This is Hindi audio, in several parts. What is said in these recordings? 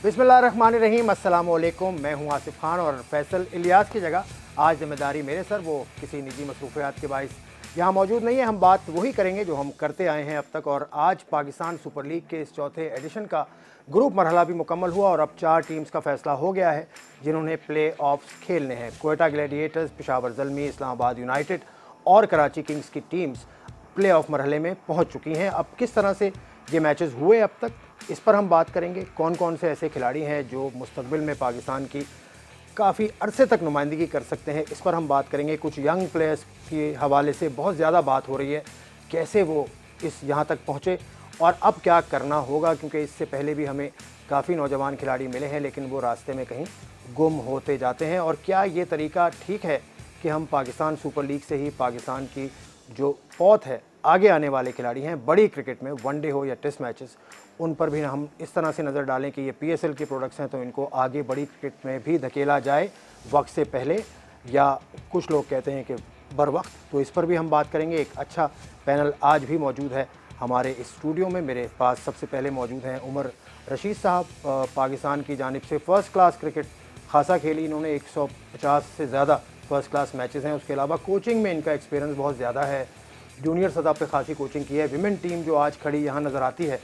बिस्मिल्लाहिर्रहमानिर्रहीम, अस्सलाम वालेकुम। मैं हूं आसिफ खान और फैसल इलियास की जगह आज जिम्मेदारी मेरे सर, वो किसी निजी मसरूफियात के बाइस यहाँ मौजूद नहीं है। हम बात वही करेंगे जो हम करते आए हैं अब तक। और आज पाकिस्तान सुपर लीग के इस चौथे एडिशन का ग्रुप मरहला भी मुकम्मल हुआ और अब 4 टीम्स का फैसला हो गया है जिन्होंने प्ले ऑफ्स खेलने हैं। कोयटा ग्लैडिएटर्स, पेशावर ज़ल्मी, इस्लामाबाद यूनाइटेड और कराची किंग्स की टीम्स प्ले ऑफ मरहले में पहुँच चुकी हैं। अब किस तरह से ये मैचेस हुए अब तक, इस पर हम बात करेंगे। कौन कौन से ऐसे खिलाड़ी हैं जो मुस्तकबिल में पाकिस्तान की काफ़ी अरसे तक नुमाइंदगी कर सकते हैं, इस पर हम बात करेंगे। कुछ यंग प्लेयर्स के हवाले से बहुत ज़्यादा बात हो रही है, कैसे वो इस यहाँ तक पहुँचे और अब क्या करना होगा, क्योंकि इससे पहले भी हमें काफ़ी नौजवान खिलाड़ी मिले हैं लेकिन वो रास्ते में कहीं गुम होते जाते हैं। और क्या ये तरीका ठीक है कि हम पाकिस्तान सुपर लीग से ही पाकिस्तान की जो पौध है, आगे आने वाले खिलाड़ी हैं बड़ी क्रिकेट में, वनडे हो या टेस्ट मैचेस, उन पर भी हम इस तरह से नज़र डालें कि ये PSL के प्रोडक्ट्स हैं तो इनको आगे बड़ी क्रिकेट में भी धकेला जाए वक्त से पहले, या कुछ लोग कहते हैं कि बर वक्त। तो इस पर भी हम बात करेंगे। एक अच्छा पैनल आज भी मौजूद है हमारे इस स्टूडियो में। मेरे पास सबसे पहले मौजूद हैं उमर रशीद साहब, पाकिस्तान की जानिब से फ़र्स्ट क्लास क्रिकेट खासा खेली इन्होंने, 150 से ज़्यादा फ़र्स्ट क्लास मैचेस हैं। उसके अलावा कोचिंग में इनका एक्सपीरियंस बहुत ज़्यादा है, जूनियर सतह पे खासी कोचिंग की है। विमेन टीम जो आज खड़ी यहाँ नज़र आती है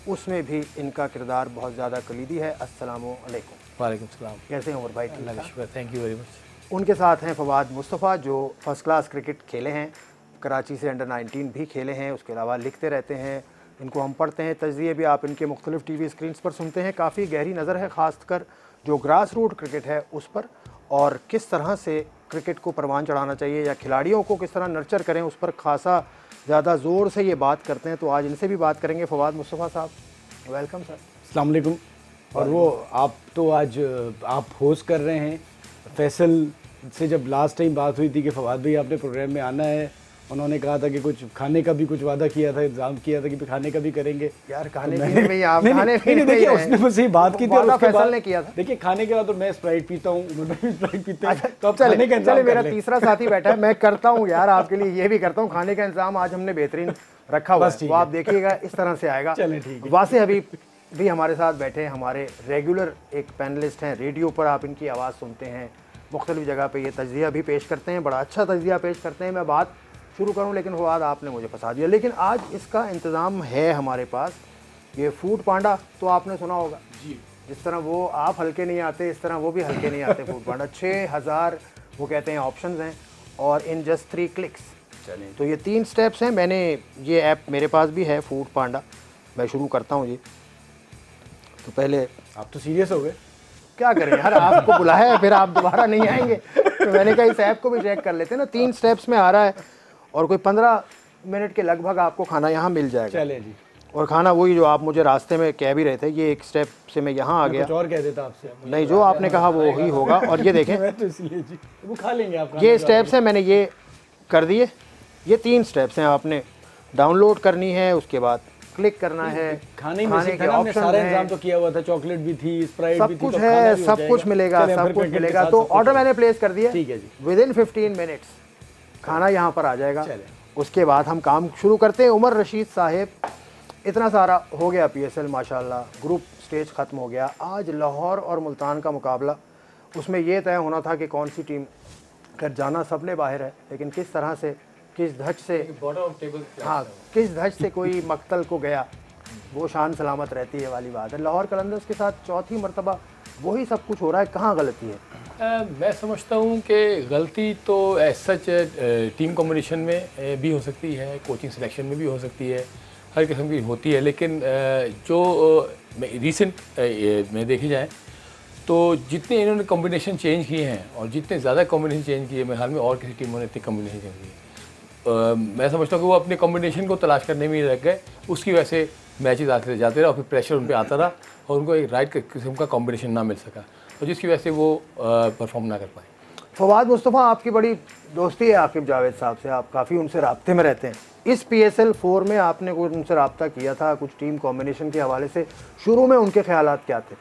उसमें भी इनका किरदार बहुत ज़्यादा कलीदी है। अस्सलामु अलैकुम। वालेकुम सलाम। कैसे हैं उमर भाई? अल्लाह का शुक्र, थैंक यू वेरी मच। उनके साथ हैं फवाद मुस्तफ़ा जो फ़र्स्ट क्लास क्रिकेट खेले हैं, कराची से अंडर 19 भी खेले हैं। उसके अलावा लिखते रहते हैं, इनको हम पढ़ते हैं, तजज़िये भी आप इनके मुख्तलिफ़ TV स्क्रीन्स पर सुनते हैं। काफ़ी गहरी नज़र है ख़ासकर जो ग्रास रूट क्रिकेट है उस पर, और किस तरह से क्रिकेट को परवान चढ़ाना चाहिए या खिलाड़ियों को किस तरह नर्चर करें उस पर खासा ज़्यादा ज़ोर से ये बात करते हैं। तो आज इनसे भी बात करेंगे। फवाद मुस्तफ़ा साहब, वेलकम सर। अस्सलाम वालेकुम। और वो आप तो आज आप होस्ट कर रहे हैं। फैसल से जब लास्ट टाइम बात हुई थी कि फवाद भाई आपने प्रोग्राम में आना है, उन्होंने कहा था कि कुछ खाने का भी कुछ वादा किया था, इंतजाम किया था कि खाने का भी करेंगे। यार खाने पीने में आप खाने पीने में देखिए उसने मुझसे ही बात की थी और उसके बाद ने किया था। देखिए खाने के बाद तो मैं स्प्राइट पीता हूँ, उमर भाई स्प्राइट पीते हैं, तो अब चले मेरा तीसरा साथी बैठा है, मैं करता हूँ यार आपके लिए, ये भी करता हूँ। खाने का इंतजाम आज हमने बेहतरीन रखा हुआ है, वो आप देखिएगा इस तरह से आएगा। चलें ठीक है। वासे हबीब भी हमारे साथ बैठे हैं, हमारे रेगुलर एक पैनलिस्ट हैं। रेडियो पर आप इनकी आवाज़ सुनते हैं, मुख्तलिफ जगह पे ये तज्ज़िया भी पेश करते हैं, बड़ा अच्छा तज्ज़िया पेश करते हैं। मैं बात शुरू करूं लेकिन फवाद आपने मुझे फंसा दिया। लेकिन आज इसका इंतज़ाम है हमारे पास। ये फूड पांडा तो आपने सुना होगा जी, जिस तरह वो आप हल्के नहीं आते इस तरह वो भी हल्के नहीं आते। फूड पांडा 6000 वो कहते हैं ऑप्शंस हैं और इन जस्ट 3 क्लिक्स। चलें, तो ये 3 स्टेप्स हैं। मैंने ये ऐप मेरे पास भी है, फूड पांडा। मैं शुरू करता हूँ जी। तो पहले आप तो सीरियस हो गए, क्या करें यार, आपको बुलाया है फिर आप दोबारा नहीं आएंगे, तो मैंने कहा इस ऐप को भी चेक कर लेते हैं ना। 3 स्टेप्स में आ रहा है और कोई 15 मिनट के लगभग आपको खाना यहाँ मिल जाएगा। चले जी। और खाना वही जो आप मुझे रास्ते में कह भी रहे थे, ये एक स्टेप से मैं यहाँ आ गया। कुछ और कह देता आपसे, नहीं, जो आपने कहा वो ही होगा। और ये देखें, मैं तो इसलिए जी वो खा लेंगे आप। ये स्टेप्स हैं, मैंने ये कर दिए। ये 3 स्टेप्स हैं, आपने डाउनलोड करनी है, उसके बाद क्लिक करना है। खाने के ऑप्शन सारा इंतजाम तो किया हुआ था, चॉकलेट भी थी, स्प्राइट भी थी, सब कुछ है, सब कुछ मिलेगा, सब कुछ मिलेगा। तो ऑर्डर मैंने प्लेस कर दिया, ठीक है जी। विदिन 15 मिनट्स खाना यहाँ पर आ जाएगा। उसके बाद हम काम शुरू करते हैं। उमर रशीद साहिब, इतना सारा हो गया PSL माशाल्लाह, ग्रुप स्टेज ख़त्म हो गया। आज लाहौर और मुल्तान का मुकाबला, उसमें यह तय होना था कि कौन सी टीम कर, जाना सबने बाहर है, लेकिन किस तरह से, किस धज से, हाँ किस धज से कोई मक्तल को गया वो शान सलामत रहती है वाली बात है। लाहौर कलंदर्स के साथ चौथी मरतबा वही सब कुछ हो रहा है, कहाँ गलती है? मैं समझता हूँ कि गलती तो सच टीम कॉम्बिनेशन में भी हो सकती है, कोचिंग सिलेक्शन में भी हो सकती है, हर किस्म की होती है। लेकिन जो रिसेंट में देखी जाए तो जितने इन्होंने कॉम्बिनेशन चेंज किए हैं और जितने ज़्यादा कॉम्बिनेशन चेंज किए, मेरे हाल में और किसी टीमों ने इतने कॉम्बिनेशन चेंज किए। मैं समझता हूँ कि वो अपने कॉम्बिनेशन को तलाश करने में ही रह गए, उसकी वजह से मैचेस आते जाते रहे और फिर प्रेशर उन पर आता रहा और उनको एक राइट किस्म का कॉम्बिनेशन ना मिल सका, और जिसकी वजह से वो परफॉर्म ना कर पाए। फवाद मुस्तफ़ा, आपकी बड़ी दोस्ती है आकिब जावेद साहब से, आप काफ़ी उनसे राब्ते में रहते हैं। इस PSL 4 में आपने कुछ उनसे रब्ता किया था, कुछ टीम कॉम्बिनेशन के हवाले से, शुरू में उनके ख्यालात क्या थे?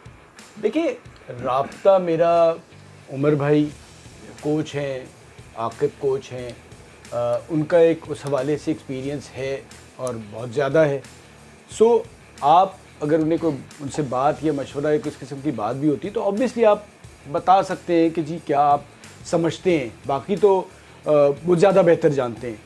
देखिए, राब्ता मेरा उमर भाई कोच हैं, आकिब कोच हैं, उनका एक उस हवाले से एक्सपीरियंस है और बहुत ज़्यादा है। सो आप अगर उन्हें कोई उनसे बात या मशवरा या किस किस्म की बात भी होती है तो ऑब्वियसली आप बता सकते हैं कि जी क्या आप समझते हैं, बाकी तो वो ज़्यादा बेहतर जानते हैं।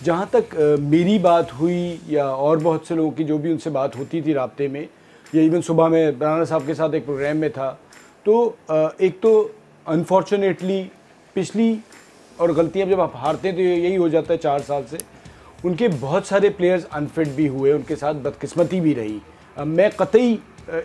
जहाँ तक मेरी बात हुई या और बहुत से लोगों की जो भी उनसे बात होती थी राब्ते में, या इवन सुबह मैं राणा साहब के साथ एक प्रोग्राम में था, तो एक तो अनफॉर्चुनेटली पिछली और गलतियाँ जब आप हारते हैं तो यही हो जाता है 4 साल से, उनके बहुत सारे प्लेयर्स अनफिट भी हुए, उनके साथ बदकिस्मती भी रही। मैं कतई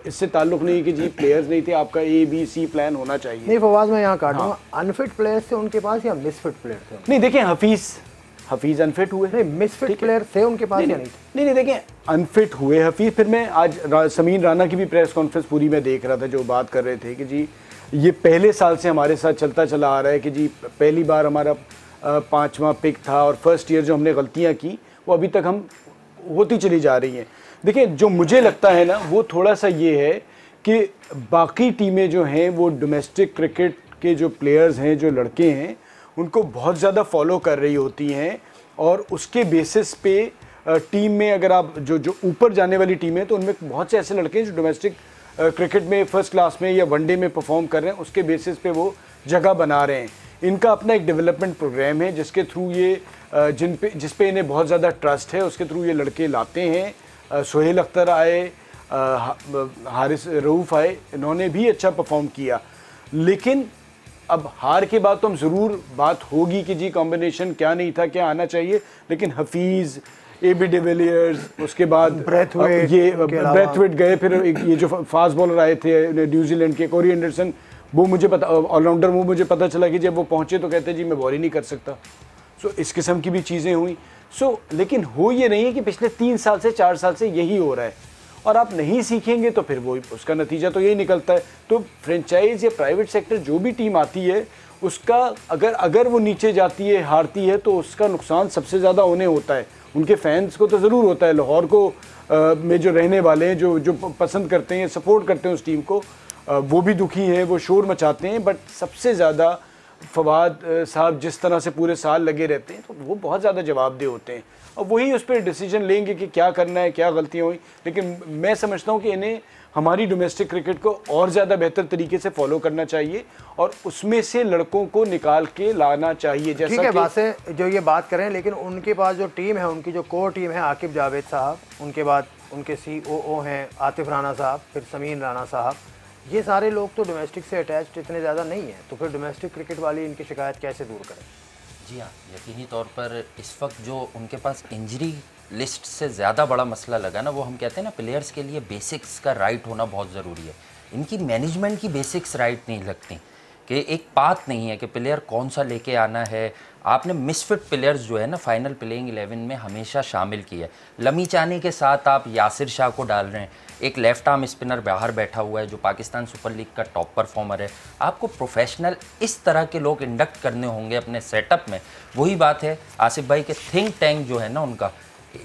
इससे ताल्लुक़ नहीं कि जी प्लेयर्स नहीं थे, आपका ABC प्लान होना चाहिए। नहीं फवाद, मैं यहाँ काटूँगा, अनफिट प्लेयर्स थे उनके पास या मिसफिट प्लेयर थे? नहीं देखें, हफीज़ अनफिट हुए, नहीं मिसफिट प्लेयर थे उनके पास या नहीं थे? नहीं देखें, अनफिट हुए हफीज़। फिर मैं आज समीर राना की भी प्रेस कॉन्फ्रेंस पूरी मैं देख रहा था, जो बात कर रहे थे कि जी ये पहले साल से हमारे साथ चलता चला आ रहा है कि जी पहली बार हमारा 5वां पिक था और फर्स्ट ईयर जो हमने गलतियां की वो अभी तक हम होती चली जा रही हैं। देखिए, जो मुझे लगता है ना वो थोड़ा सा ये है कि बाकी टीमें जो हैं वो डोमेस्टिक क्रिकेट के जो प्लेयर्स हैं, जो लड़के हैं, उनको बहुत ज़्यादा फॉलो कर रही होती हैं और उसके बेसिस पे टीम में अगर आप जो ऊपर जाने वाली टीम है तो उनमें बहुत से ऐसे लड़के हैं जो डोमेस्टिक क्रिकेट में फर्स्ट क्लास में या वनडे में परफॉर्म कर रहे हैं, उसके बेसिस पे वो जगह बना रहे हैं। इनका अपना एक डेवलपमेंट प्रोग्राम है जिसके थ्रू ये जिस पे इन्हें बहुत ज़्यादा ट्रस्ट है, उसके थ्रू ये लड़के लाते हैं। सोहेल अख्तर आए, हारिस रऊफ़ आए, इन्होंने भी अच्छा परफॉर्म किया। लेकिन अब हार के बाद तो हम ज़रूर बात होगी कि जी कॉम्बिनेशन क्या नहीं था, क्या आना चाहिए, लेकिन हफीज़, AB डिविलियर्स, उसके बाद ब्रैथवेट गए, फिर ये जो फास्ट बॉलर आए थे न्यूजीलैंड के, कोरी एंडरसन, वो मुझे पता, ऑलराउंडर, वो मुझे पता चला कि जब वो पहुँचे तो कहते जी मैं बॉल ही नहीं कर सकता। सो इस किस्म की भी चीज़ें हुई। लेकिन हो ये नहीं है कि पिछले 3 साल से 4 साल से यही हो रहा है और आप नहीं सीखेंगे तो फिर वो उसका नतीजा तो यही निकलता है। तो फ्रेंचाइज या प्राइवेट सेक्टर जो भी टीम आती है उसका अगर वो नीचे जाती है, हारती है, तो उसका नुकसान सबसे ज़्यादा उन्हें होता है। उनके फैंस को तो ज़रूर होता है, लाहौर को में जो रहने वाले हैं, जो पसंद करते हैं, सपोर्ट करते हैं उस टीम को, वो भी दुखी हैं, वो शोर मचाते हैं। बट सबसे ज़्यादा फवाद साहब जिस तरह से पूरे साल लगे रहते हैं तो वो बहुत ज़्यादा जवाबदेह होते हैं और वही उस पर डिसीजन लेंगे कि क्या करना है, क्या गलतियाँ हुई। लेकिन मैं समझता हूँ कि इन्हें हमारी डोमेस्टिक क्रिकेट को और ज़्यादा बेहतर तरीके से फॉलो करना चाहिए और उसमें से लड़कों को निकाल के लाना चाहिए। जैसा ठीक है, बात से जो ये बात करें, लेकिन उनके पास जो टीम है, उनकी जो कोर टीम है, आकिब जावेद साहब, उनके बाद उनके COO हैं आतिफ राना साहब, फिर समीर राना साहब, ये सारे लोग तो डोमेस्टिक से अटैच्ड इतने ज़्यादा नहीं है, तो फिर डोमेस्टिक क्रिकेट वाली इनकी शिकायत कैसे दूर करें? जी हाँ, यकीनी तौर पर इस वक्त जो उनके पास इंजरी लिस्ट से ज़्यादा बड़ा मसला लगा ना, वो हम कहते हैं ना प्लेयर्स के लिए बेसिक्स का राइट होना बहुत ज़रूरी है। इनकी मैनेजमेंट की बेसिक्स राइट नहीं लगती कि एक बात नहीं है कि प्लेयर कौन सा लेके आना है। आपने मिसफिट प्लेयर्स जो है ना फाइनल प्लेइंग 11 में हमेशा शामिल किया है। लमी चानी के साथ आप यासिर शाह को डाल रहे हैं, एक लेफ्ट आर्म स्पिनर बाहर बैठा हुआ है जो पाकिस्तान सुपर लीग का टॉप परफॉर्मर है। आपको प्रोफेशनल इस तरह के लोग इंडक्ट करने होंगे अपने सेटअप में। वही बात है आसिफ भाई के थिंक टैंक जो है ना उनका,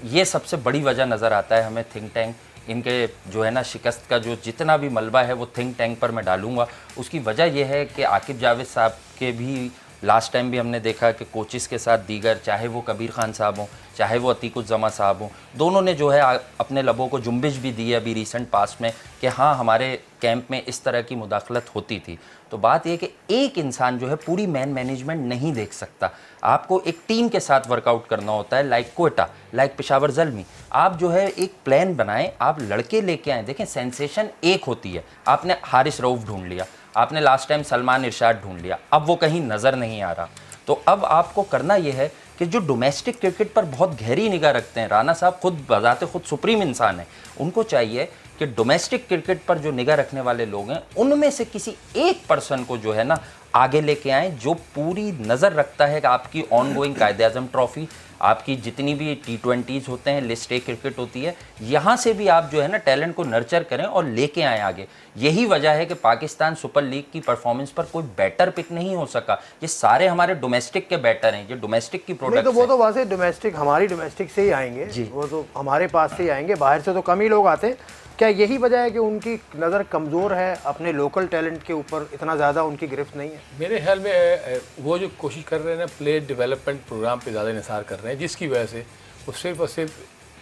ये सबसे बड़ी वजह नज़र आता है हमें। थिंक टैंक इनके जो है ना शिकस्त का जो जितना भी मलबा है वो थिंक टैंक पर मैं डालूंगा। उसकी वजह यह है कि आकिब जावेद साहब के भी लास्ट टाइम भी हमने देखा कि कोचिज़ के साथ दीगर, चाहे वो कबीर खान साहब हों, चाहे वो अतीकुज़्ज़मा साहब हों, दोनों ने जो है अपने लबों को जुम्बिश भी दी है अभी रिसेंट पास्ट में कि हाँ हमारे कैंप में इस तरह की मुदाखलत होती थी। तो बात यह कि एक इंसान जो है पूरी मैनेजमेंट नहीं देख सकता, आपको एक टीम के साथ वर्कआउट करना होता है। लाइक कोयटा, लाइक पेशावर ज़ल्मी, आप जो है एक प्लान बनाएं, आप लड़के लेके आएँ। देखें सेंसेशन एक होती है, आपने हारिस रऊफ़ ढूंढ लिया, आपने लास्ट टाइम सलमान इरशाद ढूंढ लिया, अब वो कहीं नज़र नहीं आ रहा। तो अब आपको करना यह है कि जो डोमेस्टिक क्रिकेट पर बहुत गहरी निगाह रखते हैं, राना साहब खुद बजाते खुद सुप्रीम इंसान है, उनको चाहिए कि डोमेस्टिक क्रिकेट पर जो निगाह रखने वाले लोग हैं उनमें से किसी एक पर्सन को जो है ना आगे लेके आएँ, जो पूरी नज़र रखता है कि आपकी ऑन गोइंग कायद-ए-आज़म ट्रॉफी, आपकी जितनी भी T20s होते हैं, लिस्ट ए क्रिकेट होती है, यहाँ से भी आप जो है ना टैलेंट को नर्चर करें और लेके आएँ आगे। यही वजह है कि पाकिस्तान सुपर लीग की परफॉर्मेंस पर कोई बैटर पिक नहीं हो सका। ये सारे हमारे डोमेस्टिक के बैटर हैं, ये डोमेस्टिक की प्रोडक्ट तो वो तो वैसे डोमेस्टिक, हमारी डोमेस्टिक से ही आएंगे जी, वो तो हमारे पास से ही आएंगे, बाहर से तो कम ही लोग आते हैं। क्या यही वजह है कि उनकी नज़र कमज़ोर है, अपने लोकल टैलेंट के ऊपर इतना ज़्यादा उनकी गिरफ्त नहीं है? मेरे ख्याल में वो जो कोशिश कर रहे हैं ना प्लेयर डेवलपमेंट प्रोग्राम पे ज़्यादा निसार कर रहे हैं, जिसकी वजह से वो सिर्फ और सिर्फ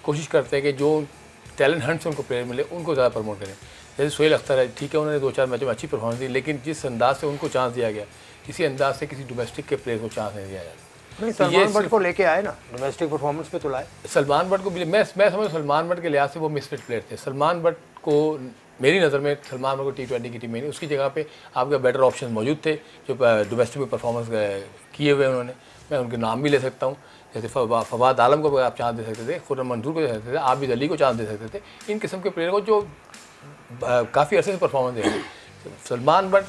कोशिश करते हैं कि जो टैलेंट हंट से उनको प्लेयर मिले, उनको ज़्यादा प्रमोट करें। जैसे सोहेल अख्तर है, ठीक है, उन्होंने 2-4 मैचों में अच्छी परफॉर्मेंस दी, लेकिन जिस अंदाज से उनको चांस दिया गया, इसी अंदाज से किसी डोमेस्टिक के प्लेयर को चांस नहीं दिया जाता। सलमान बट को लेके आए ना, डोमेस्टिक परफॉर्मेंस पे तो लाए। सलमान बट को भी मैं समझ सलमान बट के लिहाज से वो मिसफिट प्लेयर थे। सलमान बट को मेरी नज़र में सलमान बट को T20 की टीम में नहीं, उसकी जगह पे आपके बेटर ऑप्शन मौजूद थे जो डोमेस्टिक में परफॉर्मेंस किए हुए उन्होंने। मैं उनके नाम भी ले सकता हूँ, जैसे फवाद आलम को आप चांस दे सकते थे, खुर्रम मंजूर को दे सकते थे, आबिद अली को चांस दे सकते थे। इन किस्म के प्लेयर को जो काफ़ी अर्से से परफॉर्मेंस दे रहे हैं। सलमान बट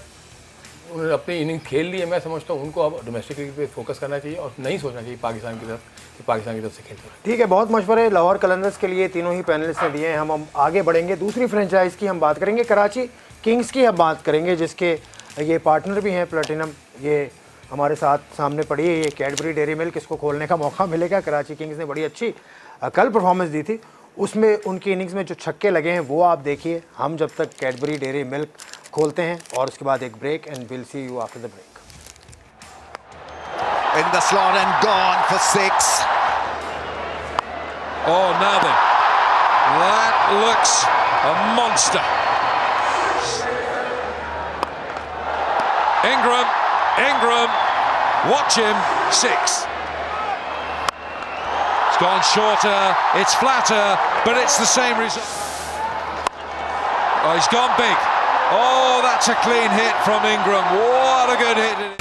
उन्होंने अपनी इनिंग खेल ली है, मैं समझता हूँ उनको अब डोमेस्टिक क्रिकेट पे फोकस करना चाहिए और नहीं सोचना चाहिए पाकिस्तान की तरफ कि पाकिस्तान की तरफ से खेलते हैं। ठीक है, बहुत मशवरे लाहौर कलंदर्स के लिए तीनों ही पैनलिस्ट ने दिए हैं। हम आगे बढ़ेंगे, दूसरी फ्रेंचाइज की हम बात करेंगे, कराची किंग्स की हम बात करेंगे, जिसके ये पार्टनर भी हैं प्लेटिनम। ये हमारे साथ सामने पड़ी है, ये कैडबरी डेयरी मिल्क, इसको खोलने का मौका मिलेगा। कराची किंग्स ने बड़ी अच्छी कल परफॉर्मेंस दी थी, उसमें उनकी इनिंग्स में जो छक्के लगे हैं वो आप देखिए। हम जब तक कैडबरी डेयरी मिल्क खोलते हैं और उसके बाद एक break, and will see you after the break. In the slot and gone for 6. Oh, now then, that looks a monster. Ingram, watch him, 6. It's gone shorter, it's flatter, but it's the same result. Oh, he's gone big. Oh, that's a clean hit from Ingram. What a good hit.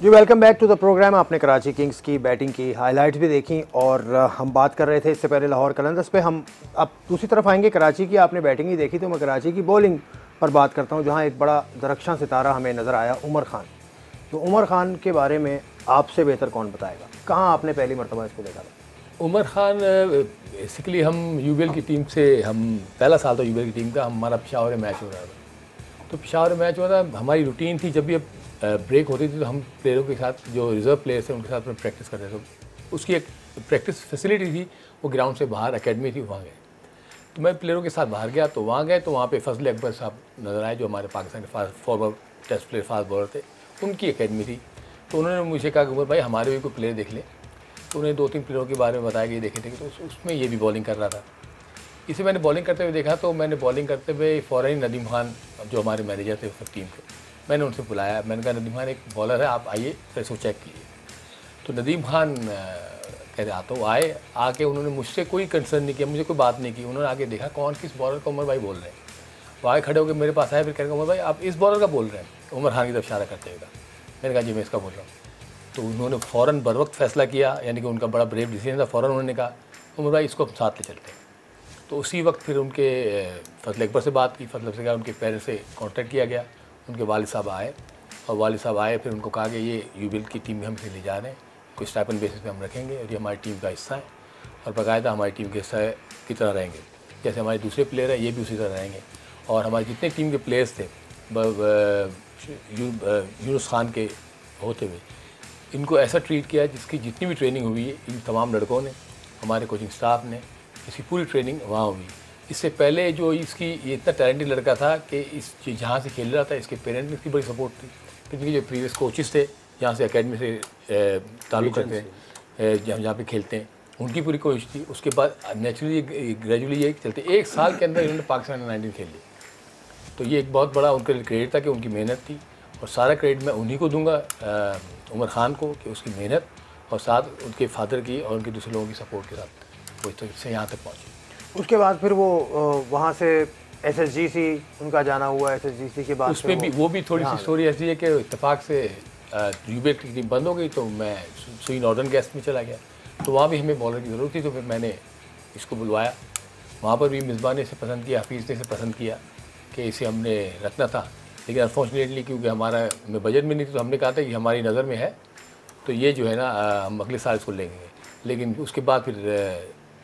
जी welcome back to the programme. आपने कराची किंग्स की बैटिंग की हाइलाइट्स भी देखी और हम बात कर रहे थे इससे पहले लाहौर कलंदर्स पे। हम अब दूसरी तरफ आएंगे, कराची की आपने बैटिंग ही देखी, तो मैं कराची की बॉलिंग पर बात करता हूं, जहां एक बड़ा दरख्शां सितारा हमें नज़र आया, उमर खान। तो उमर खान के बारे में आपसे बेहतर कौन बताएगा, कहाँ आपने पहली मरतबा इसको देखा था? उमर खान बेसिकली हम यूबीएल की टीम से, हम पहला साल था यूबीएल की टीम का, हमारा पेशावर मैच हो रहा था। तो पेशावर मैच हुआ था, हमारी रूटीन थी जब भी ब्रेक होती थी तो हम प्लेयरों के साथ, जो रिज़र्व प्लेयर्स थे उनके साथ में प्रैक्टिस करते थे। उसकी एक प्रैक्टिस फैसिलिटी थी, वो ग्राउंड से बाहर एकेडमी थी, वहाँ गए। तो मैं प्लेयरों के साथ बाहर गया, तो वहाँ गए तो वहाँ पे फजल अकबर साहब नज़र आए, जो हमारे पाकिस्तान के fast forward test player fast bowler थे, उनकी एकेडमी थी। तो उन्होंने मुझे कहा कि उमर भाई हमारे भी कोई प्लेयर देख ले। तो उन्हें 2-3 प्लेयरों के बारे में बताया कि ये देखे थे, तो उसमें ये भी बॉलिंग कर रहा था। इसे मैंने बॉलिंग करते हुए देखा, तो मैंने बॉलिंग करते हुए फ़ौरन ही नदीम खान जो हमारे मैनेजर थे उस टीम के, मैंने उनसे बुलाया। मैंने कहा नदीम खान एक बॉलर है, आप आइए फिर इसको चेक कीजिए। तो नदीम खान कहते आता वो आए, आके उन्होंने मुझसे कोई कंसर्न नहीं किया, मुझे कोई बात नहीं की। उन्होंने आके देखा कौन किस बॉलर को उमर भाई बोल रहे हैं। वो आए खड़े होकर मेरे पास आए, फिर कह रहे उमर भाई आप इस बॉलर का बोल रहे हैं, उमर खान की तरफ इशारा करते हुए। मैंने कहा जी मैं इसका बोल रहा हूँ। तो उन्होंने फ़ौरन बर वक्त फैसला किया, यानी कि उनका बड़ा ब्रेव डिसीजन था। फ़ौरन उन्होंने कहा उमर भाई इसको हम साथ ले चलते हैं। तो उसी वक्त फिर उनके फजल अकबर से बात की, फजल से कहा उनके पेरेंट्स से कॉन्टैक्ट किया गया। उनके वालिद साहब आए, और वालिद साहब आए फिर उनको कहा कि ये यूबीएल की टीम में हम इसे ले जा रहे हैं, कुछ स्टाइपेंड बेसिस पे हम रखेंगे और ये हमारी टीम का हिस्सा है, और बाकायदा हमारी टीम के हिस्सा की तरह रहेंगे। जैसे हमारे दूसरे प्लेयर हैं ये भी उसी तरह रहेंगे। और हमारे जितने टीम के प्लेयर्स थे यूनुस खान के होते हुए, इनको ऐसा ट्रीट किया जिसकी जितनी भी ट्रेनिंग हुई है इन तमाम लड़कों ने, हमारे कोचिंग स्टाफ ने, इसकी पूरी ट्रेनिंग वहाँ हुई। इससे पहले जो इसकी ये इतना टैलेंटेड लड़का था कि इस जहाँ से खेल रहा था इसके पेरेंट्स की बड़ी सपोर्ट थी, क्योंकि जो प्रीवियस कोचेस थे यहाँ से एकेडमी से ताल्लुक़ रखते हैं, जहाँ पे खेलते हैं, उनकी पूरी कोशिश थी। उसके बाद नेचुरली ग्रेजुअली ये चलते 1 साल के अंदर इन्होंने पाकिस्तान अंडर 19 खेल ली। तो ये एक बहुत बड़ा उनके लिए क्रेडिट था कि उनकी मेहनत थी, और सारा क्रेडिट मैं उन्हीं को दूंगा, उमर खान को, कि उसकी मेहनत और साथ उनके फादर की और उनके दूसरे लोगों की सपोर्ट के साथ वो इस तरह से यहाँ तक पहुँचे। उसके बाद फिर वो वहाँ से SSGC उनका जाना हुआ, SSGC के बाद उसमें भी वो भी थोड़ी सी स्टोरी ऐसी है कि इत्तेफाक से यूबीएल की टीम बंद हो गई, तो मैं सुई नॉर्दर्न गैस में चला गया। तो वहाँ भी हमें बॉलर की ज़रूरत थी, तो फिर मैंने इसको बुलवाया। वहाँ पर भी मिसबान ने इसे पसंद किया, हफीज़ ने इसे पसंद किया कि इसे हमने रखना था, लेकिन अनफॉर्चुनेटली क्योंकि हमारा में बजट में नहीं थी, तो हमने कहा था कि हमारी नज़र में है तो ये जो है ना हम अगले साल इसको लेंगे। लेकिन उसके बाद फिर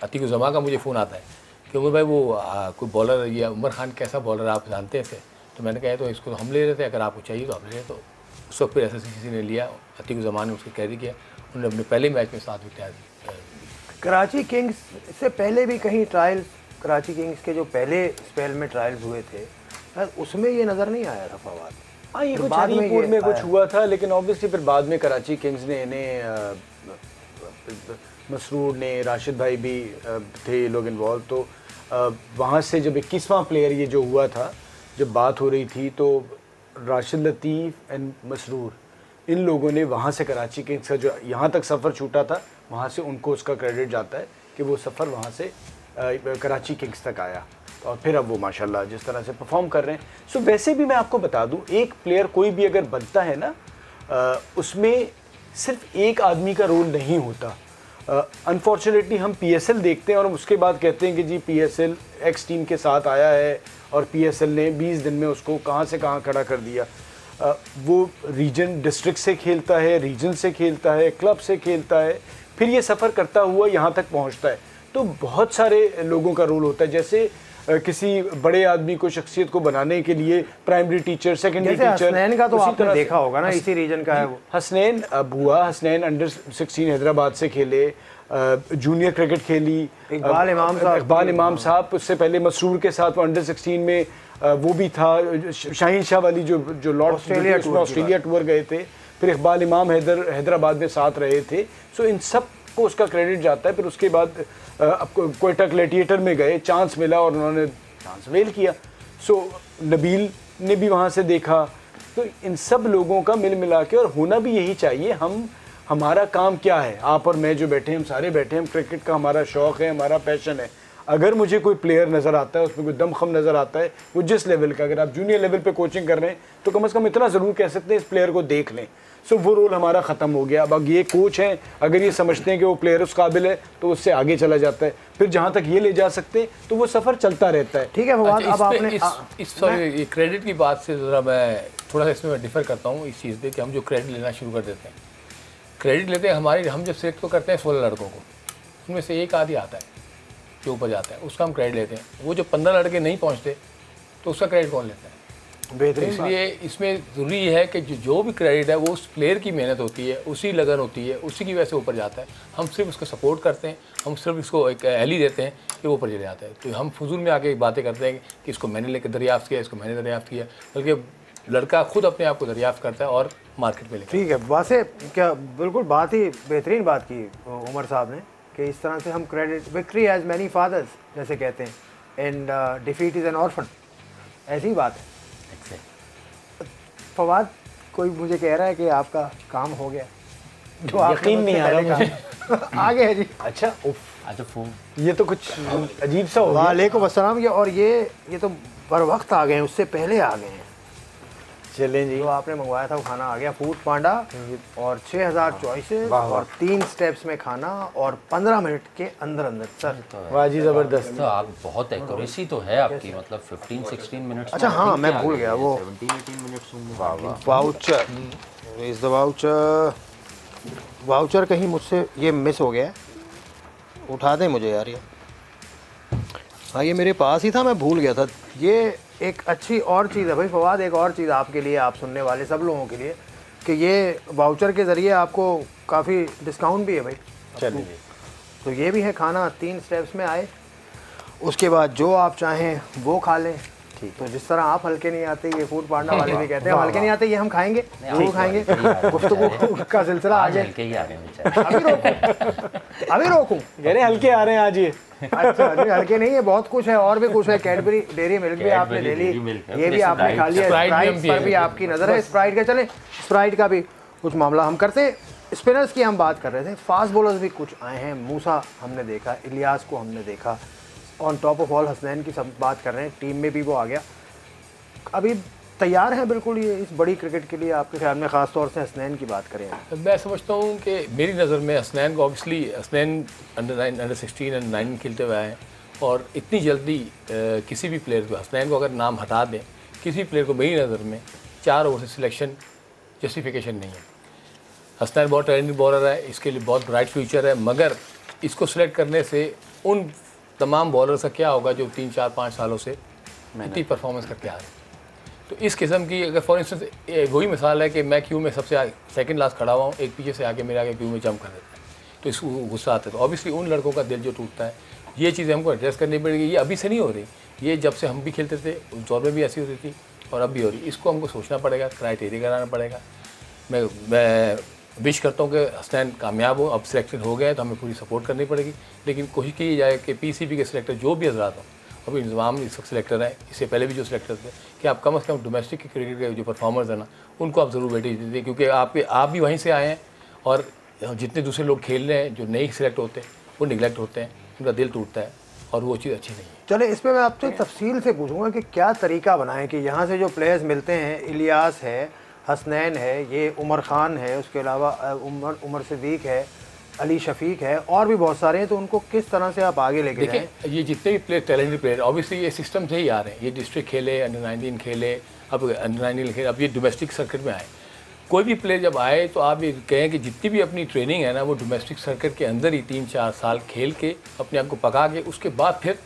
अतीक उज़्ज़मा का मुझे फ़ोन आता है कि उमर भाई वो कोई बॉलर, ये उमर खान कैसा बॉलर आप जानते हैं इसे? तो मैंने कहा तो इसको हम ले रहे थे, अगर आपको चाहिए तो आप ले रहे। तो उस वक्त फिर SSGC ने लिया, अतीक उज़्ज़मा ने उसको कैरी किया, उन्होंने अपने पहले मैच में 7 विकेट दी। कराची किंग्स से पहले भी कहीं ट्रायल्स, कराची किंग्स के जो पहले स्पेल में ट्रायल्स हुए थे, उसमें ये नज़र नहीं आया था फवाद हाँ, ये फिर कुछ बाद में हरीपुर ये में कुछ आया। हुआ था, लेकिन ऑब्वियसली फिर बाद में कराची किंग्स ने इन्हें मसरूर ने, राशिद भाई भी थे लोग इन्वॉल्व, तो वहाँ से जब 21वां प्लेयर ये जो हुआ था, जब बात हो रही थी, तो राशिद लतीफ़ एंड मसरूर इन लोगों ने वहाँ से कराची किंग्स का जो यहाँ तक सफ़र छूटा था, वहाँ से उनको उसका क्रेडिट जाता है कि वो सफ़र वहाँ से कराची किंग्स तक आया, और फिर अब वो माशाल्लाह जिस तरह से परफॉर्म कर रहे हैं। सो वैसे भी मैं आपको बता दूं, एक प्लेयर कोई भी अगर बनता है ना, उसमें सिर्फ एक आदमी का रोल नहीं होता। अनफॉर्चुनेटली हम PSL देखते हैं और उसके बाद कहते हैं कि जी PSL एक्स टीम के साथ आया है और PSL ने 20 दिन में उसको कहाँ से कहाँ खड़ा कर दिया। वो रीजन डिस्ट्रिक्ट से खेलता है, रीजन से खेलता है, क्लब से खेलता है, फिर ये सफ़र करता हुआ यहाँ तक पहुँचता है। तो बहुत सारे लोगों का रोल होता है, जैसे किसी बड़े आदमी को, शख्सियत को बनाने के लिए primary teacher, secondary teacher. Hasnain का तो आपने देखा होगा ना, इसी रीजन का है वो। हसनैन हसनैन अंडर 16 हैदराबाद से खेले, जूनियर क्रिकेट खेली। इकबाल इमाम साहब उससे पहले मसरूर के साथ वो अंडर 16 में वो भी था। शाहीन शाह वाली जो लॉर्ड ऑस्ट्रेलिया टूर गए थे, फिर इकबाल इमाम हैदराबाद में साथ रहे थे। सो इन सब को उसका क्रेडिट जाता है। फिर उसके बाद कोयटा ग्लैडिएटर में गए, चांस मिला और उन्होंने चांस वेल किया। सो नबील ने भी वहाँ से देखा। तो इन सब लोगों का मिल मिला के, और होना भी यही चाहिए। हमारा काम क्या है, आप और मैं जो बैठे हैं, हम सारे बैठे हैं, हम क्रिकेट का हमारा शौक़ है, हमारा पैशन है। अगर मुझे कोई प्लेयर नज़र आता है, उसमें कोई दमखम नज़र आता है, वो जिस लेवल का, अगर आप जूनियर लेवल पे कोचिंग कर रहे हैं तो कम से कम इतना ज़रूर कह सकते हैं इस प्लेयर को देख लें। सो वो रोल हमारा ख़त्म हो गया। अब ये कोच हैं, अगर ये समझते हैं कि वो प्लेयर उस काबिल है तो उससे आगे चला जाता है। फिर जहाँ तक ये ले जा सकते हैं तो वो सफ़र चलता रहता है। ठीक है फवाद, अच्छा, अब आपने सॉरी क्रेडिट की बात से ज़रा मैं थोड़ा सा इसमें डिफ़र करता हूँ इस चीज़ पे कि हम जो क्रेडिट लेना शुरू कर देते हैं, क्रेडिट लेते हैं हम जब सिलेक्ट तो करते हैं 16 लड़कों को, उनमें से एक आदमी आता है जो ऊपर जाता है, उसका हम क्रेडिट लेते हैं। वो जो 15 लड़के नहीं पहुँचते तो उसका क्रेडिट कौन लेता है? बेहतरीन। इसलिए इसमें ज़रूरी है कि जो भी क्रेडिट है वो उस प्लेयर की मेहनत होती है, उसी लगन होती है, उसी की वजह से ऊपर जाता है। हम सिर्फ उसको सपोर्ट करते हैं, हम सिर्फ इसको एक एली देते हैं कि वो ऊपर चले जाता है। तो हम फजूल में आके बातें करते हैं कि इसको मैंने लेकर दरियाफ्त किया, इसको मैंने दरियाफ्त किया, बल्कि लड़का खुद अपने आप को दरियाफ्त करता है और मार्केट में लेकर। ठीक है, वैसे क्या बिल्कुल बात ही बेहतरीन बात की उमर साहब ने कि इस तरह से हम credit, victory has many fathers जैसे कहते हैं, and defeat is an orphan, ऐसी ही बात है। फवाद, कोई मुझे कह रहा है कि आपका काम हो गया, जो यकीन नहीं आ रहा मुझे। आ गया जी। अच्छा, अच्छा फोन ये तो कुछ अजीब सा हो गया। वालेकुम अस्सलाम। और ये तो बर वक्त आ गए हैं, उससे पहले आ गए हैं। चलें जी। जो आपने मंगवाया था वो खाना आ गया, फूड पांडा, और 6000 चॉइसेस और 3 स्टेप्स में खाना और 15 मिनट के अंदर अंदर। सर वाह जी, ज़बरदस्त। तो आप बहुत एक्यूरेसी तो है आपकी, मतलब 15-16 मिनट्स। अच्छा हाँ, मैं भूल गया वो 17-18 मिनट्स होंगे। वाउचर, इज द वाउचर कहीं मुझसे ये मिस हो गया है, उठा दें मुझे यार ये। हाँ, ये मेरे पास ही था, मैं भूल गया था। ये एक अच्छी और चीज़ है भाई फवाद, एक और चीज़ आपके लिए, आप सुनने वाले सब लोगों के लिए, कि ये वाउचर के ज़रिए आपको काफ़ी डिस्काउंट भी है भाई। चलिए, तो ये भी है, खाना 3 स्टेप्स में आए, उसके बाद जो आप चाहें वो खा लें। ठीक, तो जिस तरह आप हल्के नहीं आते, ये फूड पांडा वाले भी कहते हैं हम हल्के नहीं आते, ये हम खाएंगे, वो खाएंगे। गुफ्तगू का सिलसिला आ जाए। हल्के ही आ रहे हैं बेचारे। अभी रोकूं? कह रहे हल्के आ रहे हैं आज ये। अच्छा नहीं, हल्के नहीं है, बहुत कुछ है और भी कुछ है। कैडबरी डेयरी मिल्क भी आपने ले ली, ये भी आपने खा लिया। स्प्राइट पर भी आपकी नज़र है, स्प्राइट का चले, स्प्राइट का भी कुछ मामला हम करते। स्पिनर्स की हम बात कर रहे थे, फास्ट बॉलर्स भी कुछ आए हैं। मूसा हमने देखा, इलियास को हमने देखा, on top of all Hasnain की सब बात कर रहे हैं, टीम में भी वो आ गया। अभी तैयार है बिल्कुल ये इस बड़ी क्रिकेट के लिए आपके ख्याल में? ख़ास तौर से हसनैन की बात करें। मैं समझता हूँ कि मेरी नज़र में हसनैन को, ऑब्वियसली हसनैन अंडर 16 एंड 9 खेलते हुए आए, और इतनी जल्दी किसी भी प्लेयर को, हसनैन को अगर नाम हटा दें किसी प्लेयर को, मेरी नज़र में 4 ओवर से सिलेक्शन जस्टिफिकेशन नहीं है। हसनैन बहुत टैलेंटेड बॉलर है, इसके लिए बहुत ब्राइट फ्यूचर है, मगर इसको सिलेक्ट करने से उन तमाम बॉलर्स का क्या होगा जो 3, 4, 5 सालों से इतनी परफॉर्मेंस करके आ रहे हैं। तो इस किस्म की, अगर फॉर इंस्टेंस वही मिसाल है कि मैं क्यू में सबसे सेकंड लास्ट खड़ा हुआ हूँ, एक पीछे से आके मेरे आगे क्यू में जंप कर देता है, तो इसको गुस्सा आता है। तो ऑब्वियसली उन लड़कों का दिल जो टूटता है, ये चीज़ें हमको एड्रेस करनी पड़ेगी। ये अभी से नहीं हो रही, ये जब से हम भी खेलते थे उस दौर में भी ऐसी होती थी, और अब भी हो रही है। इसको हमको सोचना पड़ेगा, क्राइटेरिया कराना पड़ेगा। मैं विश करता हूँ कि हसनैन कामयाब हो, अब सिलेक्टेड हो गए तो हमें पूरी सपोर्ट करनी पड़ेगी, लेकिन कोशिश की जाए कि पीसीबी के सिलेक्टर जो भी हजरात हों, अभी इंतजाम इस वक्त सिलेक्टर हैं, इससे पहले भी जो सिलेक्टर थे, कि आप कम से कम डोमेस्टिक क्रिकेट के जो परफॉर्मर्स हैं ना, उनको आप ज़रूर वेटेज दीजिए, क्योंकि आप भी वहीं से आए हैं और जितने दूसरे लोग खेल रहे हैं जो नहीं सिलेक्ट होते वो निगलेक्ट होते हैं, उनका दिल टूटता है और वो चीज़ अच्छी नहीं है। चले इस पर मैं आपसे तफसील से पूछूंगा कि क्या तरीका बनाएं कि यहाँ से जो प्लेयर्स मिलते हैं, इलियास है, हसनैन है, ये उमर खान है, उसके अलावा उमर सिद्दीक है, अली शफीक है, और भी बहुत सारे हैं, तो उनको किस तरह से आप आगे लेके जाएं? ये जितने भी प्लेयर, टैलेंटेड प्लेयर, ऑब्वियसली ये सिस्टम से ही आ रहे हैं। ये डिस्ट्रिक्ट खेले, अंडर-19 खेले, अब अंडर-19 खेले, अब ये डोमेस्टिक सर्किट में आए। कोई भी प्लेयर जब आए तो आप ये कहें कि जितनी भी अपनी ट्रेनिंग है ना, वो डोमेस्टिक सर्किट के अंदर ही 3-4 साल खेल के अपने आप को पका के उसके बाद फिर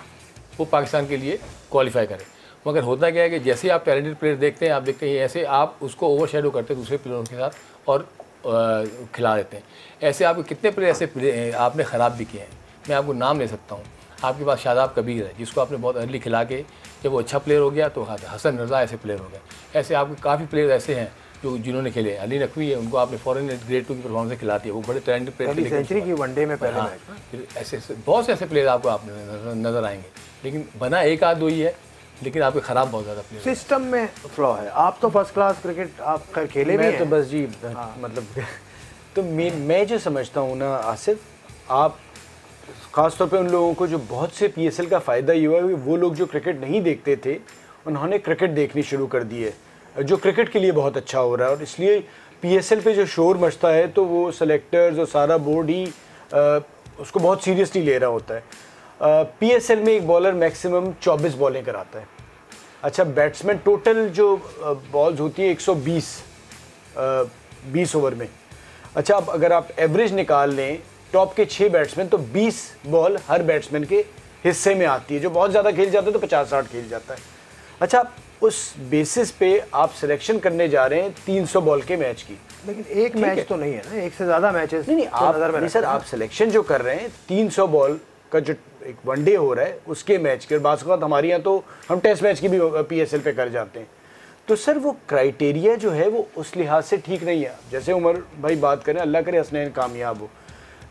वो पाकिस्तान के लिए क्वालिफाई करें। मगर होता क्या है कि जैसे आप टैलेंटेड प्लेयर देखते हैं, आप देखते हैं ऐसे आप उसको ओवरशैडो करते हैं दूसरे प्लेयरों के साथ और खिला देते हैं। ऐसे आपके कितने प्लेयर ऐसे आपने ख़राब भी किए हैं, मैं आपको नाम ले सकता हूँ। आपके पास शादाब कबीर है, जिसको आपने बहुत अर्ली खिला के जब वो अच्छा प्लेयर हो गया तो हसन रज़ा ऐसे प्लेयर हो गए। ऐसे आपके काफ़ी प्लेयर ऐसे हैं जो जिन्होंने खेले। अली नकवी है, उनको आपने फॉरेन ग्रेड 2 की परफॉर्मेंस से खिलाती है, वो बड़े टैलेंटेड प्लेयर, सेंचुरी की वनडे में पहले मैच में। फिर ऐसे बहुत से ऐसे प्लेयर आपको आपने नज़र आएंगे, लेकिन बना एक आध दो ही है, लेकिन आपके ख़राब बहुत ज़्यादा प्लेयर। सिस्टम में फ्लॉ है। आप तो फर्स्ट क्लास क्रिकेट आप खेले भी हैं। तो बस जी मतलब तो मैं जो समझता हूँ ना आसिफ, आप ख़ासतौर पे उन लोगों को जो बहुत से पीएसएल का फ़ायदा ये हुआ है, वो लोग जो क्रिकेट नहीं देखते थे उन्होंने क्रिकेट देखनी शुरू कर दी है, जो क्रिकेट के लिए बहुत अच्छा हो रहा है। और इसलिए पीएसएल पे जो शोर मचता है तो वो सेलेक्टर्स और सारा बोर्ड ही उसको बहुत सीरियसली ले रहा होता है। पीएसएल में एक बॉलर मैक्सिमम 24 बॉलें कराता है। अच्छा, बैट्समैन टोटल जो बॉल्स होती है 120 20 ओवर में। अच्छा, अब अगर आप एवरेज निकाल लें टॉप के 6 बैट्समैन तो 20 बॉल हर बैट्समैन के हिस्से में आती है। जो बहुत ज़्यादा खेल जाता है तो 50-60 खेल जाता है। अच्छा, उस बेसिस पे आप सिलेक्शन करने जा रहे हैं 300 बॉल के मैच की, लेकिन एक मैच तो नहीं है ना, एक से ज़्यादा मैचेस नहीं आप नहीं सर, आप सिलेक्शन जो कर रहे हैं 300 बॉल का जो एक वनडे हो रहा है उसके मैच के, और बात हमारे यहाँ तो हम टेस्ट मैच की भी पीएसएल पे कर जाते हैं। तो सर वो क्राइटेरिया जो है वो उस लिहाज से ठीक नहीं है। जैसे उमर भाई बात करें, अल्लाह करे हसनैन कामयाब हो,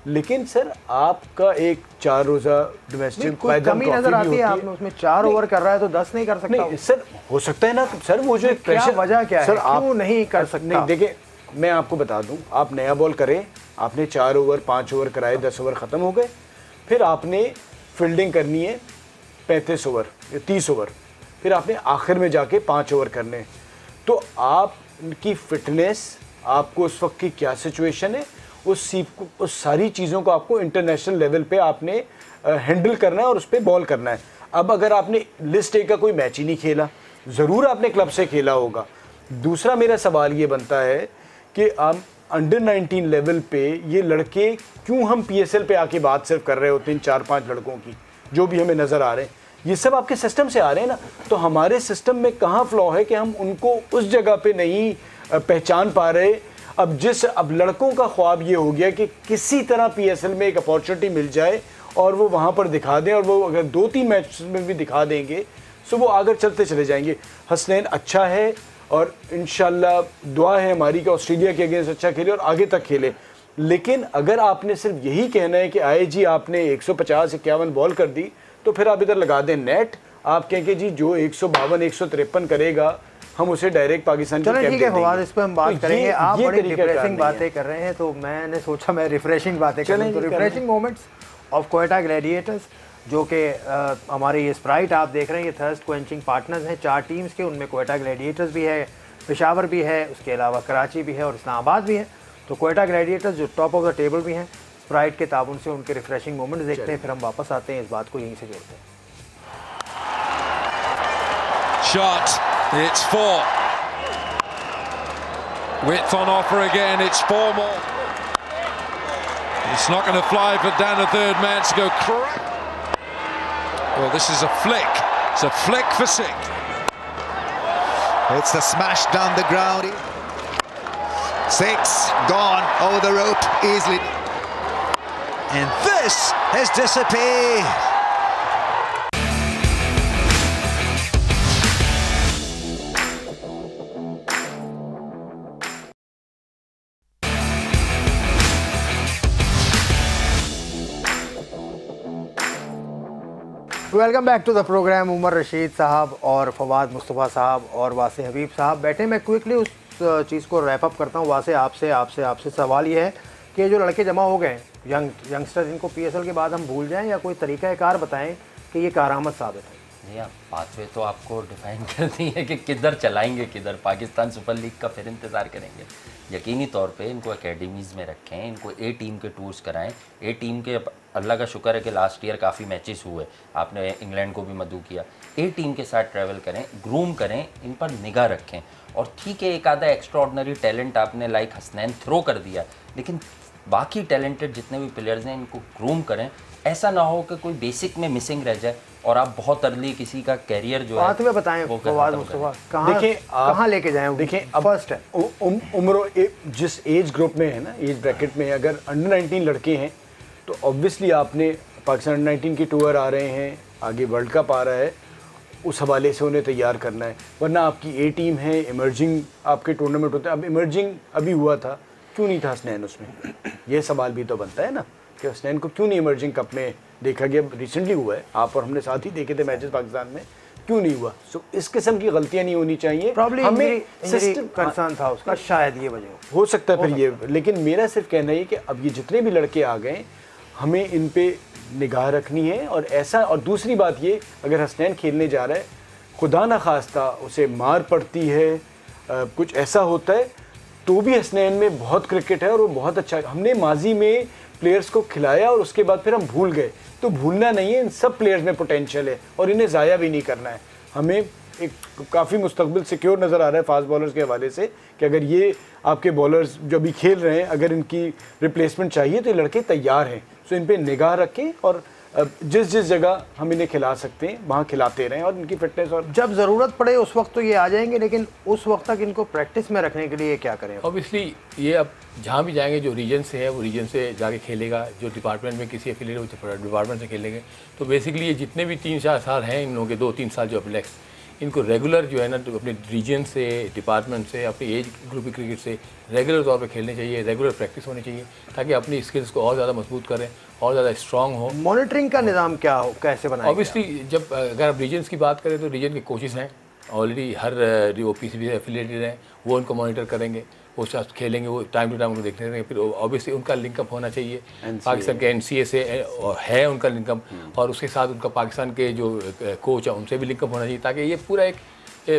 लेकिन सर आपका एक 4 रोज़ा डोमेस्टिक कमी नजर आती है आपने उसमें 4 ओवर कर रहा है तो 10 नहीं कर सकता। नहीं सर, हो सकता है ना सर, वो जो एक प्रेशर, वजह क्या है सर आप नहीं कर सकते? नहीं देखिए, मैं आपको बता दूं, आप नया बॉल करें, आपने 4 ओवर 5 ओवर कराए, 10 ओवर ख़त्म हो गए, फिर आपने फील्डिंग करनी है 35 ओवर या 30 ओवर, फिर आपने आखिर में जाके 5 ओवर करने। तो आपकी फिटनेस, आपको उस वक्त की क्या सिचुएशन है, उस सारी चीज़ों को आपको इंटरनेशनल लेवल पे आपने हैंडल करना है और उस पर बॉल करना है। अब अगर आपने लिस्ट ए का कोई मैच ही नहीं खेला, ज़रूर आपने क्लब से खेला होगा। दूसरा मेरा सवाल ये बनता है कि आप अंडर 19 लेवल पे ये लड़के क्यों हम पीएसएल पे आके बात सिर्फ कर रहे होते हैं, 4-5 लड़कों की जो भी हमें नज़र आ रहे हैं, ये सब आपके सिस्टम से आ रहे हैं ना। तो हमारे सिस्टम में कहाँ फ्लॉ है कि हम उनको उस जगह पे नहीं पहचान पा रहे। अब लड़कों का ख्वाब ये हो गया कि किसी तरह पीएसएल में एक अपॉर्चुनिटी मिल जाए और वो वहाँ पर दिखा दें, और वो अगर 2-3 मैच में भी दिखा देंगे तो वो आगे चलते चले जाएंगे। हसनैन अच्छा है और इंशाल्लाह दुआ है हमारी कि ऑस्ट्रेलिया के अगेंस्ट अच्छा खेले और आगे तक खेले। लेकिन अगर आपने सिर्फ यही कहना है कि आए जी आपने 150-51 बॉल कर दी, तो फिर आप इधर लगा दें नेट, आप कहें कि जी जो 152-153 करेगा हम उसे डायरेक्ट पाकिस्तान की कैप दे देंगे। फवाद, इस पर हम बात करेंगे। आप बड़ी डिप्रेसिंग बातें कर रहे हैं तो मैंने सोचा मैं रिफ्रेशिंग बातें करूं। तो refreshing moments of Quetta Gladiators, जो कि हमारे ये स्प्राइट आप देख रहे हैं, ये थर्स्ट क्वेंचिंग पार्टनर्स हैं 4 टीम्स के। उनमें क्वेटा ग्लैडिएटर्स भी है, पेशावर भी है, उसके अलावा कराची भी है और इस्लामाबाद भी है। तो क्वेटा ग्लैडिएटर्स जो टॉप ऑफ द टेबल भी हैं, स्प्राइट के ताबुन से उनके रिफ्रेशिंग मोमेंट्स देखते हैं, फिर हम वापस आते हैं, इस बात को यहीं से जोड़ते हैं। Shot, it's 4. Width on offer again, it's 4 more. It's not going to fly for Dan, the third man, to go crack. Well, this is a flick. It's a flick for 6. It's the smash down the ground. 6 gone over the rope easily. And this has disappeared. Welcome back to the programme. Umar Rashid साहब और फवाद मुस्तफ़ा साहब और वासे हबीब साहब बैठे। मैं क्विकली उस चीज़ को रैप अप करता हूँ। वासे आपसे सवाल ये है कि जो लड़के जमा हो गए यंगस्टर, इनको PSL के बाद हम भूल जाएं या कोई तरीक़ाकार बताएं कि ये कारआमद साबित है? नहीं, आप पाथवे तो आपको डिफाइन करती है कि किधर चलाएंगे, किधर पाकिस्तान सुपर लीग का फिर इंतज़ार करेंगे। यकीनी तौर पे इनको एकेडमीज़ में रखें, इनको ए टीम के टूर्स कराएं। ए टीम के अल्लाह का शुक्र है कि लास्ट ईयर काफ़ी मैचेस हुए, आपने इंग्लैंड को भी मदू किया। ए टीम के साथ ट्रैवल करें, ग्रूम करें, इन पर निगाह रखें। और ठीक है, एक आधा एक्स्ट्राऑर्डिनरी टैलेंट आपने लाइक हसनैन थ्रो कर दिया, लेकिन बाकी टैलेंटेड जितने भी प्लेयर्स हैं इनको ग्रूम करें। ऐसा ना हो कि कोई बेसिक में मिसिंग रह जाए और आप बहुत अर्ली किसी का कैरियर जो है में बताएं देखिए कहाँ लेके जाएं। देखिए फर्स्ट है उम्र जिस एज ग्रुप में है ना, एज ब्रैकेट में अगर अंडर 19 लड़के हैं तो ऑब्वियसली आपने पाकिस्तान अंडर 19 की टूर आ रहे हैं, आगे वर्ल्ड कप आ रहा है, उस हवाले से उन्हें तैयार करना है। वरना आपकी ए टीम है, इमर्जिंग आपके टूर्नामेंट होते हैं। अब इमर्जिंग अभी हुआ था, क्यों नहीं था हसनैन उसमें? ये सवाल भी तो बनता है ना कि हसनैन को क्यों नहीं इमर्जिंग कप में देखा गया? रिसेंटली हुआ है, आप और हमने साथ ही देखे थे मैचेस पाकिस्तान में, क्यों नहीं हुआ? सो इस किस्म की गलतियां नहीं होनी चाहिए। हमें सिस्टम कंसर्न था उसका, शायद ये वजह हो सकता है फिर ये। लेकिन मेरा सिर्फ कहना है कि अब ये जितने भी लड़के आ गए हमें इन पे निगाह रखनी है। और ऐसा, और दूसरी बात ये, अगर हसनैन खेलने जा रहा है, खुदा न खास्ता उसे मार पड़ती है, कुछ ऐसा होता है, तो भी हसनैन में बहुत क्रिकेट है और वो बहुत अच्छा है। हमने माजी में प्लेयर्स को खिलाया और उसके बाद फिर हम भूल गए, तो भूलना नहीं है। इन सब प्लेयर्स में पोटेंशियल है और इन्हें ज़ाया भी नहीं करना है। हमें एक काफ़ी मुस्तकबिल सिक्योर नज़र आ रहा है फास्ट बॉलर्स के हवाले से कि अगर ये आपके बॉलर्स जो अभी खेल रहे हैं, अगर इनकी रिप्लेसमेंट चाहिए तो ये लड़के तैयार हैं। सो इन पर निगाह रखें और जिस जिस जगह हम इन्हें खिला सकते हैं वहाँ खिलाते रहें और इनकी फिटनेस, और जब ज़रूरत पड़े उस वक्त तो ये आ जाएंगे, लेकिन उस वक्त तक इनको प्रैक्टिस में रखने के लिए क्या करें? ऑब्वियसली ये अब जहाँ भी जाएंगे, जो रीजन से है वो रीजन से जाके खेलेगा, जो डिपार्टमेंट में किसी एफिलिएट वो डिपार्टमेंट से खेलेंगे। तो बेसिकली ये जितने भी 3-4 साल हैं इन लोगों के, 2-3 साल जो अप्लेक्स, इनको रेगुलर जो है ना तो अपने रीजन से, डिपार्टमेंट से, अपनी एज ग्रुप की क्रिकेट से रेगुलर तौर पे खेलने चाहिए, रेगुलर प्रैक्टिस होनी चाहिए ताकि अपनी स्किल्स को और ज़्यादा मजबूत करें और ज़्यादा स्ट्रॉन्ग हो। मॉनिटरिंग का निज़ाम क्या हो, कैसे बनाएं? ऑब्वियसली जब अगर आप रीजन्स की बात करें तो रीजन के कोचेस हैं ऑलरेडी, हर PCB से एफिलिएटेड हैं, वो उनको मॉनिटर करेंगे, वो साथ खेलेंगे, वो टाइम टू टाइम उनको देखते रहेंगे। फिर ऑब्वियसली उनका लिंकअप होना चाहिए पाकिस्तान के NCA से है उनका लिंकअप, और उसके साथ उनका पाकिस्तान के जो कोच है उनसे भी लिंकअप होना चाहिए, ताकि ये पूरा एक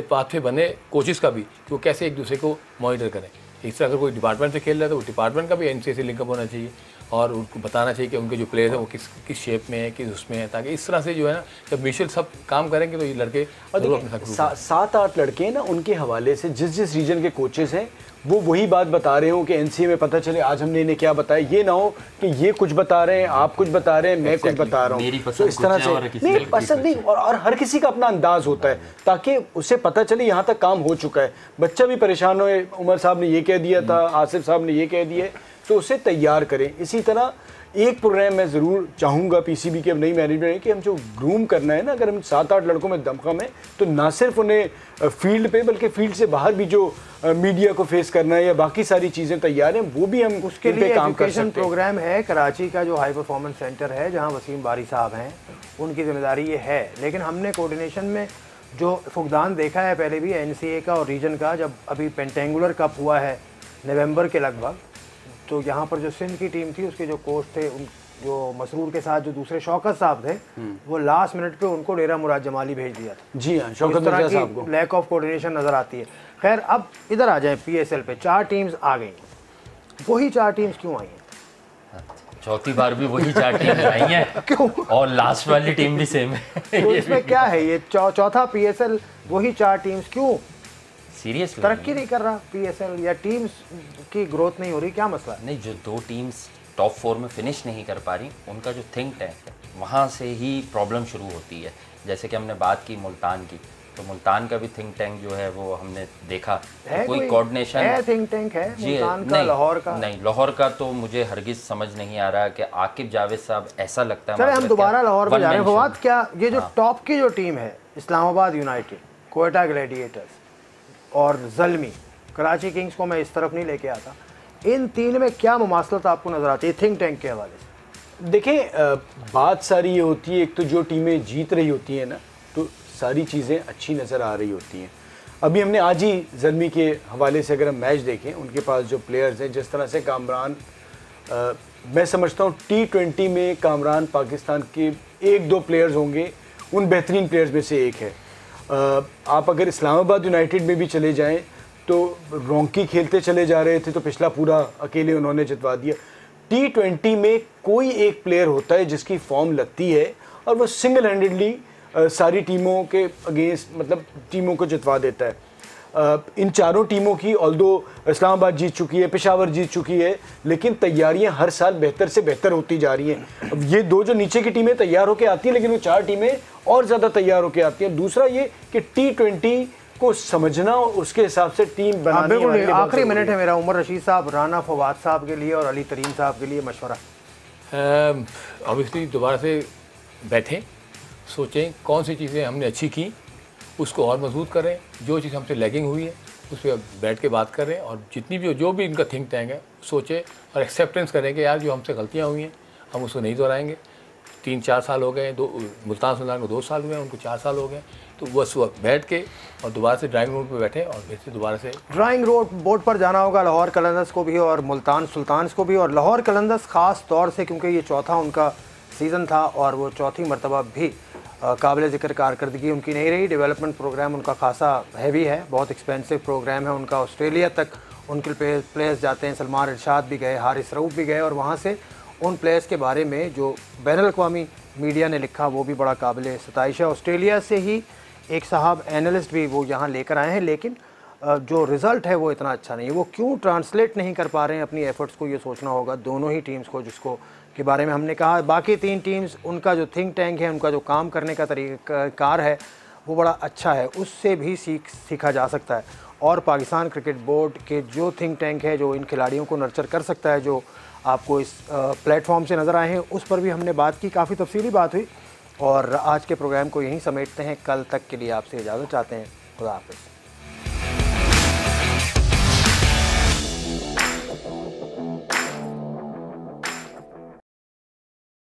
पाथवे बने कोचेस का भी कि वो कैसे एक दूसरे को मॉनिटर करें। इस तरह अगर कोई डिपार्टमेंट से खेल रहा है तो वो डिपार्टमेंट का भी NCA से लिंकअप होना चाहिए और उनको बताना चाहिए कि उनके जो प्लेयर्स हैं वो किस शेप में है, किस उसमें है, ताकि इस तरह से जो है ना जब म्यूचुअल सब काम करेंगे तो ये लड़के और 7-8 लड़के हैं ना, उनके हवाले से जिस जिस रीजन के कोचेस हैं वो वही बात बता रहे हो कि NCA में पता चले आज हमने इन्हें क्या बताया। ये ना हो कि ये कुछ बता रहे हैं, आप कुछ बता रहे हैं, मैं कुछ बता रहा हूँ। तो इस तरह से नहीं, पसंद नहीं, और हर किसी का अपना अंदाज होता है ताकि उसे पता चले यहाँ तक काम हो चुका है। बच्चा भी परेशान हो, उमर साहब ने ये कह दिया था, आसिफ साहब ने ये कह दिया, तो उसे तैयार करें। इसी तरह एक प्रोग्राम मैं ज़रूर चाहूँगा PCB के नई मैनेजमेंट है कि हम जो ग्रूम करना है ना, अगर हम 7-8 लड़कों में दमखम है तो ना सिर्फ उन्हें फील्ड पे बल्कि फील्ड से बाहर भी जो मीडिया को फेस करना है या बाकी सारी चीज़ें तैयार हैं, वो भी हम उसके लिए काम कर सकते हैं। प्रोग्राम है कराची का जो हाई परफॉर्मेंस सेंटर है, जहाँ वसीम बारी साहब हैं, उनकी जिम्मेदारी ये है। लेकिन हमने कोऑर्डिनेशन में जो फुकदान देखा है पहले भी NCA का और रीजन का, जब अभी पेंटेंगुलर कप हुआ है नवंबर के लगभग, तो यहाँ पर जो सिंध की टीम थी उसके जो कोच थे, उन जो मसरूर के साथ जो दूसरे शौकत साहब थे, वो लास्ट मिनट पे उनको डेरा मुराद जमाली भेज दिया था। जी हाँ, शौकत मिर्जा साहब को लैक ऑफ कोऑर्डिनेशन नज़र आती है। खैर, अब इधर आ जाए PSL पे, 4 टीम्स आ गई। वही 4 टीम्स क्यों आई हैं? चौथी बार भी वही 4 टीम आई हैं क्यों? और लास्ट वाली टीम भी सेम है। तो इसमें क्या है, ये चौथा PSL, वही 4 टीम्स क्यों? सीरियसली तरक्की नहीं कर रहा PSL या टीम्स की ग्रोथ नहीं हो रही, क्या मसला? नहीं, जो 2 टीम्स टॉप 4 में फिनिश नहीं कर पा रही, उनका जो थिंक टैंक है वहाँ से ही प्रॉब्लम शुरू होती है। जैसे कि हमने बात की मुल्तान की, तो मुल्तान का भी थिंक टैंक जो है वो हमने देखा है, कोई कोऑर्डिनेशन है, थिंक टैंक है मुल्तान का, लाहौर का नहीं, लाहौर का तो मुझे हरगिज समझ नहीं आ रहा कि आकिब जावेद साहब, ऐसा लगता है। चले हम दोबारा लाहौर में जा रहे हैं। फवाद, क्या ये जो टॉप की जो टीम है, इस्लामाबाद यूनाइटेड, कोयटा ग्लैडिएटर्स और ज़ल्मी, कराची किंग्स को मैं इस तरफ नहीं लेके आता, इन 3 में क्या मुमासलत आपको नजर आती है थिंक टैंक के हवाले से? देखें, बात सारी ये होती है, एक तो जो टीमें जीत रही होती हैं ना, तो सारी चीज़ें अच्छी नज़र आ रही होती हैं। अभी हमने आज ही ज़ल्मी के हवाले से अगर हम मैच देखें, उनके पास जो प्लेयर्स हैं, जिस तरह से कामरान, मैं समझता हूँ T20 में कामरान पाकिस्तान के 1-2 प्लेयर्स होंगे, उन बेहतरीन प्लेयर्स में से एक है। आप अगर इस्लामाबाद यूनाइटेड में भी चले जाएं तो रोंकी खेलते चले जा रहे थे तो पिछला पूरा अकेले उन्होंने जितवा दिया। T20 में कोई एक प्लेयर होता है जिसकी फॉर्म लगती है और वो सिंगल हैंडेडली सारी टीमों के अगेंस्ट, मतलब टीमों को जितवा देता है। इन चारों टीमों की ऑल्दो इस्लामाबाद जीत चुकी है, पेशावर जीत चुकी है, लेकिन तैयारियां हर साल बेहतर से बेहतर होती जा रही हैं। अब ये 2 जो नीचे की टीमें तैयार होकर आती हैं, लेकिन वो 4 टीमें और ज़्यादा तैयार होकर आती हैं। दूसरा ये कि T20 को समझना और उसके हिसाब से टीम बनानी। आखिरी मिनट है मेरा, उमर रशीद साहब, राना फवाद साहब के लिए और अली तरीन साहब के लिए मशवरा। ऑब्वियसली दोबारा से बैठें, सोचें कौन सी चीज़ें हमने अच्छी की, उसको और मजबूत करें। जो चीज़ हमसे लैगिंग हुई है उस पर बैठ के बात करें, और जितनी भी जो भी इनका थिंक टैंक है सोचें और एक्सेप्टेंस करें कि यार जो हमसे गलतियाँ हुई हैं हम उसको नहीं दोहराएंगे। 3-4 साल हो गए, मुल्तान सुल्तान को 2 साल हुए हैं, उनको 4 साल हो गए, तो बस वक्त बैठ के और दोबारा से ड्राइंग रोड पर बैठे और फिर से दोबारा से ड्राइंग बोर्ड पर जाना होगा लाहौर कलंदर्स को भी और मुल्तान सुल्तान्स को भी। और लाहौर कलंदर्स ख़ास तौर से क्योंकि ये चौथा उनका सीज़न था और वो चौथी मरतबा भी काबिल ज़िक्र कारकर्दगी उनकी नहीं रही। डेवलपमेंट प्रोग्राम उनका खासा हैवी है, बहुत एक्सपेंसिव प्रोग्राम है उनका। ऑस्ट्रेलिया तक उनके प्लेयर्स जाते हैं, सलमान इरशाद भी गए, हारिस रऊफ़ भी गए, और वहाँ से उन प्लेयर्स के बारे में जो बैनुल-अक़वामी मीडिया ने लिखा वो भी बड़ा काबिल सताइश है। ऑस्ट्रेलिया से ही एक साहब एनालिस्ट भी वो यहाँ लेकर आए हैं, लेकिन जो रिज़ल्ट है वो इतना अच्छा नहीं है। वो क्यों ट्रांसलेट नहीं कर पा रहे हैं अपनी एफ़र्ट्स को, ये सोचना होगा दोनों ही टीम्स को, जिसको के बारे में हमने कहा। बाकी 3 टीम्स, उनका जो थिंक टैंक है, उनका जो काम करने का तरीक़ाकार है वो बड़ा अच्छा है, उससे भी सीखा जा सकता है। और पाकिस्तान क्रिकेट बोर्ड के जो थिंक टैंक है, जो इन खिलाड़ियों को नर्चर कर सकता है, जो आपको इस प्लेटफॉर्म से नज़र आए हैं, उस पर भी हमने बात की, काफ़ी तफसीली बात हुई। और आज के प्रोग्राम को यहीं समेटते हैं। कल तक के लिए आपसे इजाज़त चाहते हैं। खुदा हाफ़िज़।